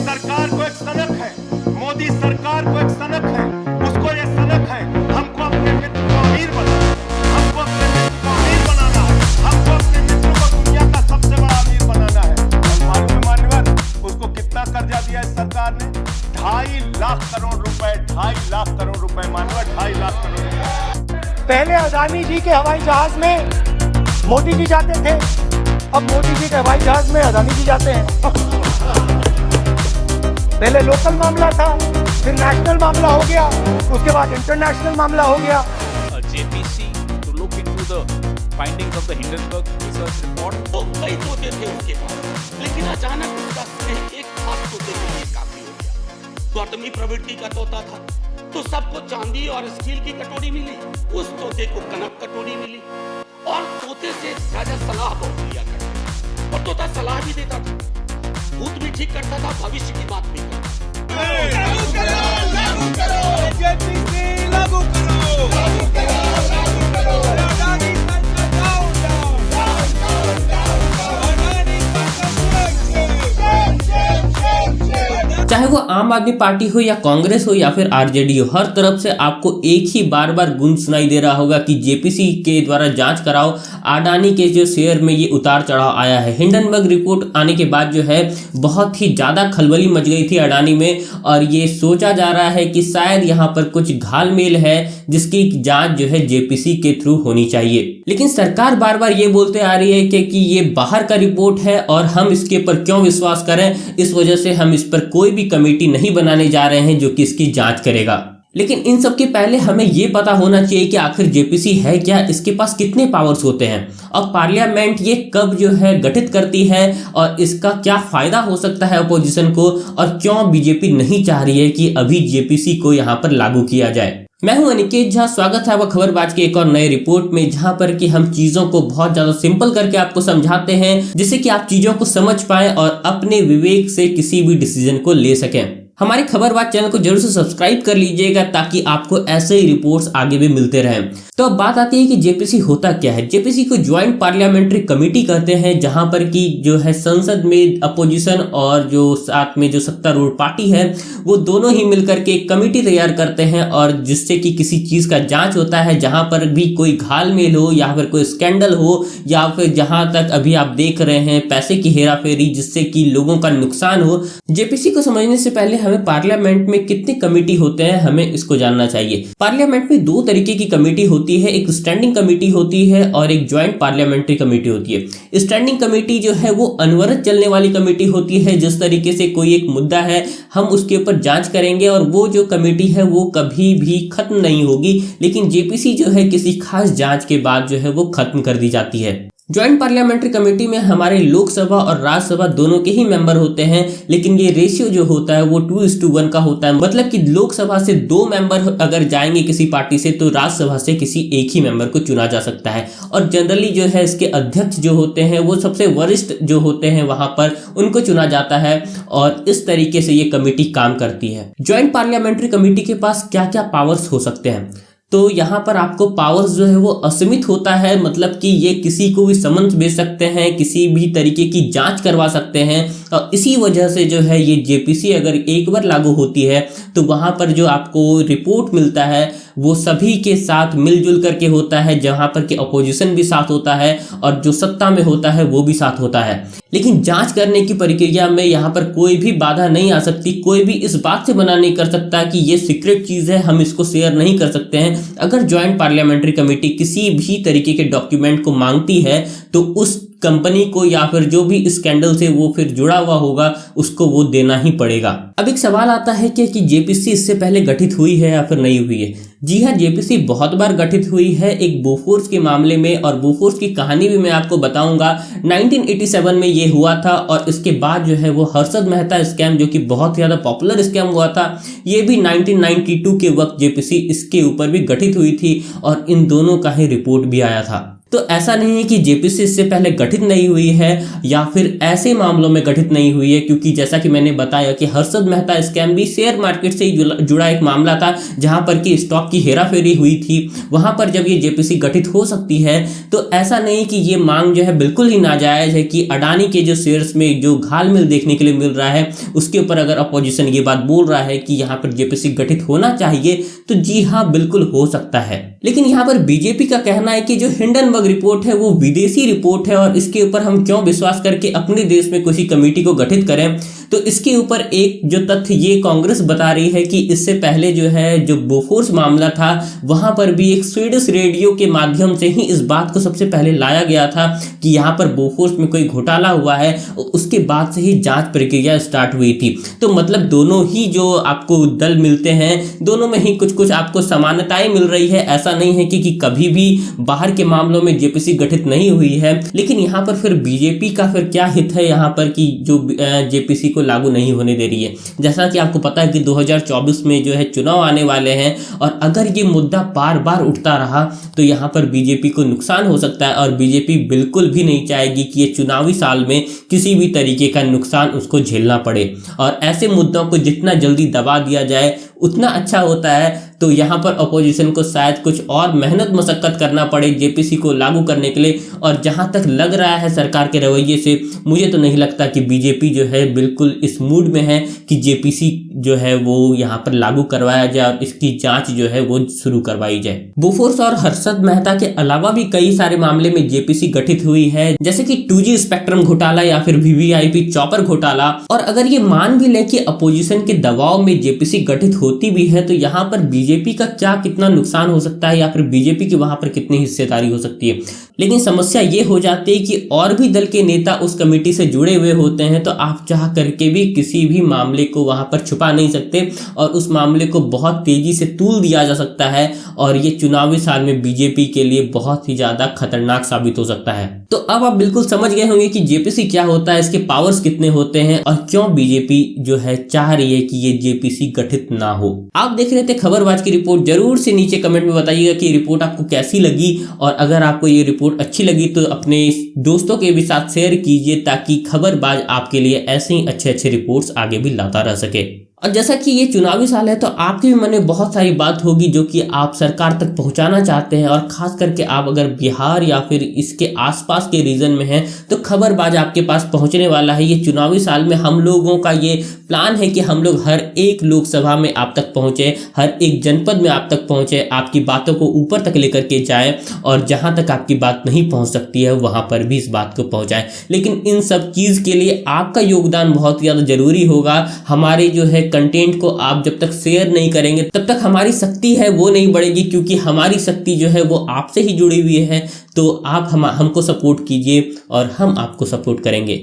सरकार को एक सनक है, मोदी सरकार को एक सनक है, उसको ये सनक है हमको अपने मित्र को अमीर बनाना, हमको अपने मित्र को अमीर बनाना है, हमको अपने मित्र को दुनिया का सबसे बड़ा अमीर बनाना है। और मालूम है मान्यवर, उसको कितना कर्जा दिया इस सरकार ने? 2.5 लाख करोड़ रुपए, 2.5 लाख करोड़ रुपए मान्यवर, 2.5 लाख करोड़ रुपए। पहले अदानी जी के हवाई जहाज में मोदी जी जाते थे, अब मोदी जी के हवाई जहाज में अदानी जी जाते हैं। पहले लोकल मामला था, फिर नेशनल मामला हो गया, उसके बाद इंटरनेशनल मामला हो गया। JPC to look into the findings of the Hindenburg research report. तो कई तोते थे उसके पास, लेकिन अचानक उसका स्नेह एक खास तोते के लिए काफी हो गया। गौतमी प्रवृत्ति का तोता था, तो सबको चांदी और स्टील की कटोरी मिली, उस तोते को कनक कटोरी मिली। और तोते से राजा सलाह बहुत लिया करते, और तोता सलाह भी देता था, भूत भी ठीक करता था, भविष्य की बात भी करता था। लागू करो, लागू करो, JPC लागू करो, लागू करो, लागू करो, अडानी सरकार down down, down down down, Adani सरकार चाहे वो आम आदमी पार्टी हो या कांग्रेस हो या फिर आरजेडी हो, हर तरफ से आपको एक ही बार बार गूंज सुनाई दे रहा होगा कि जेपीसी के द्वारा जांच कराओ, अडानी के जो शेयर में ये उतार चढ़ाव आया है। हिंडनबर्ग रिपोर्ट आने के बाद जो है बहुत ही ज़्यादा खलबली मच गई थी अडानी में, और ये सोचा जा रहा है कि शायद यहाँ पर कुछ घालमेल है जिसकी जाँच जो है जेपीसी के थ्रू होनी चाहिए। लेकिन सरकार बार बार ये बोलते आ रही है कि ये बाहर का रिपोर्ट है और हम इसके ऊपर क्यों विश्वास करें, इस वजह से हम इस पर कोई भी कमेटी नहीं बनाने जा रहे हैं जो कि इसकी जांच करेगा। लेकिन इन सब के पहले हमें यह पता होना चाहिए कि आखिर जेपीसी है क्या, इसके पास कितने पावर्स होते हैं, और पार्लियामेंट ये कब जो है गठित करती है, और इसका क्या फायदा हो सकता है अपोजिशन को, और क्यों बीजेपी नहीं चाह रही है कि अभी जेपीसी को यहाँ पर लागू किया जाए। मैं हूं अनिकेत झा, स्वागत है आपका खबरबाज के एक और नए रिपोर्ट में, जहां पर कि हम चीजों को बहुत ज्यादा सिंपल करके आपको समझाते हैं, जिससे कि आप चीजों को समझ पाएं और अपने विवेक से किसी भी डिसीजन को ले सकें। हमारे खबरबाज चैनल को जरूर से सब्सक्राइब कर लीजिएगा ताकि आपको ऐसे ही रिपोर्ट्स आगे भी मिलते रहें। तो अब बात आती है कि जेपीसी होता क्या है। जेपीसी को ज्वाइंट पार्लियामेंट्री कमेटी कहते हैं, जहां पर कि जो है संसद में अपोजिशन और जो साथ में जो सत्तारूढ़ पार्टी है वो दोनों ही मिलकर के एक कमेटी तैयार करते हैं, और जिससे कि किसी चीज का जांच होता है, जहां पर भी कोई घालमेल हो या फिर कोई स्कैंडल हो, या फिर जहां तक अभी आप देख रहे हैं पैसे की हेराफेरी जिससे कि लोगों का नुकसान हो। जेपीसी को समझने से पहले हमें पार्लियामेंट में कितने कमेटी होते हैं हमें इसको जानना चाहिए। पार्लियामेंट में 2 तरीके की कमेटी होती है, एक स्टैंडिंग कमेटी होती है और एक ज्वाइंट पार्लियामेंट्री कमेटी होती है। स्टैंडिंग कमेटी जो है वो अनवरत चलने वाली कमेटी होती है, जिस तरीके से कोई एक मुद्दा है हम उसके ऊपर जांच करेंगे और वो जो कमेटी है वो कभी भी खत्म नहीं होगी, लेकिन जेपीसी जो है किसी खास जांच के बाद जो है वो खत्म कर दी जाती है। ज्वाइंट पार्लियामेंट्री कमेटी में हमारे लोकसभा और राज्यसभा दोनों के ही मेंबर होते हैं, लेकिन ये रेशियो जो होता है वो 2:1 का होता है। मतलब कि लोकसभा से 2 मेंबर अगर जाएंगे किसी पार्टी से, तो राज्यसभा से किसी एक ही मेंबर को चुना जा सकता है। और जनरली जो है इसके अध्यक्ष जो होते हैं वो सबसे वरिष्ठ जो होते हैं वहां पर उनको चुना जाता है, और इस तरीके से ये कमेटी काम करती है। ज्वाइंट पार्लियामेंट्री कमेटी के पास क्या क्या पावर्स हो सकते हैं, तो यहाँ पर आपको पावर्स जो है वो असीमित होता है। मतलब कि ये किसी को भी समन्स भेज सकते हैं, किसी भी तरीके की जांच करवा सकते हैं, और इसी वजह से जो है ये जेपीसी अगर एक बार लागू होती है तो वहाँ पर जो आपको रिपोर्ट मिलता है वो सभी के साथ मिलजुल करके होता है, जहाँ पर कि अपोजिशन भी साथ होता है और जो सत्ता में होता है वो भी साथ होता है। लेकिन जांच करने की प्रक्रिया में यहाँ पर कोई भी बाधा नहीं आ सकती, कोई भी इस बात से मना नहीं कर सकता कि ये सीक्रेट चीज़ है, हम इसको शेयर नहीं कर सकते हैं। अगर ज्वाइंट पार्लियामेंट्री कमेटी किसी भी तरीके के डॉक्यूमेंट को मांगती है तो उस कंपनी को या फिर जो भी स्कैंडल से वो फिर जुड़ा हुआ होगा उसको वो देना ही पड़ेगा। अब एक सवाल आता है कि जेपीसी इससे पहले गठित हुई है या फिर नहीं हुई है। जी हाँ, जेपीसी बहुत बार गठित हुई है, एक बोफोर्स के मामले में, और बोफोर्स की कहानी भी मैं आपको बताऊंगा। 1987 में ये हुआ था, और इसके बाद जो है वो हर्षद मेहता स्कैम जो कि बहुत ज़्यादा पॉपुलर स्कैम हुआ था, ये भी 1992 के वक्त जेपीसी इसके ऊपर भी गठित हुई थी, और इन दोनों का ही रिपोर्ट भी आया था। तो ऐसा नहीं है कि जेपीसी इससे पहले गठित नहीं हुई है या फिर ऐसे मामलों में गठित नहीं हुई है, क्योंकि जैसा कि मैंने बताया कि हर्षद मेहता स्कैम भी शेयर मार्केट से ही जुड़ा एक मामला था, जहां पर कि स्टॉक की हेराफेरी हुई थी। वहां पर जब ये जेपीसी गठित हो सकती है तो ऐसा नहीं कि ये मांग जो है बिल्कुल ही नाजायज है कि अडानी के जो शेयर्स में जो घालमेल देखने के लिए मिल रहा है उसके ऊपर अगर अपोजिशन ये बात बोल रहा है कि यहाँ पर जेपीसी गठित होना चाहिए, तो जी हाँ बिल्कुल हो सकता है। लेकिन यहाँ पर बीजेपी का कहना है कि जो हिंडनबर्ग रिपोर्ट है वो विदेशी रिपोर्ट है और इसके ऊपर हम क्यों विश्वास करके अपने देश में किसी कमेटी को गठित करें। तो इसके ऊपर एक जो तथ्य ये कांग्रेस बता रही है कि इससे पहले जो है जो बोफोर्स मामला था वहां पर भी एक स्वीडिश रेडियो के माध्यम से ही इस बात को सबसे पहले लाया गया था कि यहाँ पर बोफोर्स में कोई घोटाला हुआ है, उसके बाद से ही जांच प्रक्रिया स्टार्ट हुई थी। तो मतलब दोनों ही जो आपको दल मिलते हैं दोनों में ही कुछ कुछ आपको समानताएं मिल रही है। ऐसा नहीं है कि कभी भी बाहर के मामलों में जेपीसी गठित नहीं हुई है। लेकिन यहाँ पर फिर बीजेपी का फिर क्या हित है यहाँ पर कि जो जेपीसी को लागू नहीं होने दे रही है। जैसा कि आपको पता है कि 2024 में जो है चुनाव आने वाले हैं और अगर ये मुद्दा बार बार उठता रहा तो यहाँ पर बीजेपी को नुकसान हो सकता है और बीजेपी बिल्कुल भी नहीं चाहेगी कि ये चुनावी साल में किसी भी तरीके का नुकसान उसको झेलना पड़े। और ऐसे मुद्दों को जितना जल्दी दबा दिया जाए उतना अच्छा होता है। तो यहाँ पर अपोजिशन को शायद कुछ और मेहनत मशक्कत करना पड़े जेपीसी को लागू करने के लिए। और जहाँ तक लग रहा है सरकार के रवैये से, मुझे तो नहीं लगता कि बीजेपी जो है बिल्कुल इस मूड में है कि जेपीसी जो है वो यहाँ पर लागू करवाया जाए और इसकी जांच जो है वो शुरू करवाई जाए। बोफोर्स और हर्षद मेहता के अलावा भी कई सारे मामले में जेपीसी गठित हुई है, जैसे कि 2G स्पेक्ट्रम घोटाला या फिर वीवीआईपी चॉपर घोटाला। और अगर ये मान भी लें कि अपोजिशन के दबाव में जेपीसी गठित होती भी है तो यहाँ पर बीजेपी का क्या कितना नुकसान हो सकता है या फिर बीजेपी की वहां पर कितनी हिस्सेदारी हो सकती है। लेकिन समस्या ये हो जाती है कि और भी दल के नेता उस कमेटी से जुड़े हुए होते हैं, तो आप चाह करके भी किसी भी मामले को वहां पर छुपा नहीं सकते और उस मामले को बहुत तेजी से तूल दिया जा सकता है और ये चुनावी साल में बीजेपी के लिए बहुत ही ज्यादा खतरनाक साबित हो सकता है। तो अब आप बिल्कुल समझ गए होंगे कि जेपीसी क्या होता है, इसके पावर्स कितने होते हैं और क्यों बीजेपी जो है चाह रही है कि ये जेपीसी गठित ना हो। आप देख रहे थे खबरबाज की रिपोर्ट। जरूर से नीचे कमेंट में बताइएगा कि ये रिपोर्ट आपको कैसी लगी और अगर आपको ये रिपोर्ट अच्छी लगी तो अपने दोस्तों के भी साथ शेयर कीजिए ताकि खबरबाज आपके लिए ऐसे ही अच्छे रिपोर्ट्स आगे भी लाता रह सके। और जैसा कि ये चुनावी साल है तो आपके भी मन में बहुत सारी बात होगी जो कि आप सरकार तक पहुंचाना चाहते हैं और खास करके आप अगर बिहार या फिर इसके आसपास के रीजन में हैं तो खबरबाज आपके पास पहुंचने वाला है। ये चुनावी साल में हम लोगों का ये प्लान है कि हम लोग हर एक लोकसभा में आप तक पहुंचे, हर एक जनपद में आप तक पहुंचे, आपकी बातों को ऊपर तक लेकर के जाए और जहां तक आपकी बात नहीं पहुंच सकती है वहां पर भी इस बात को पहुंचाए। लेकिन इन सब चीज के लिए आपका योगदान बहुत ज्यादा जरूरी होगा। हमारे जो है कंटेंट को आप जब तक शेयर नहीं करेंगे तब तक हमारी शक्ति है वो नहीं बढ़ेगी, क्योंकि हमारी शक्ति जो है वो आपसे ही जुड़ी हुई है। तो आप हमको सपोर्ट कीजिए और हम आपको सपोर्ट करेंगे।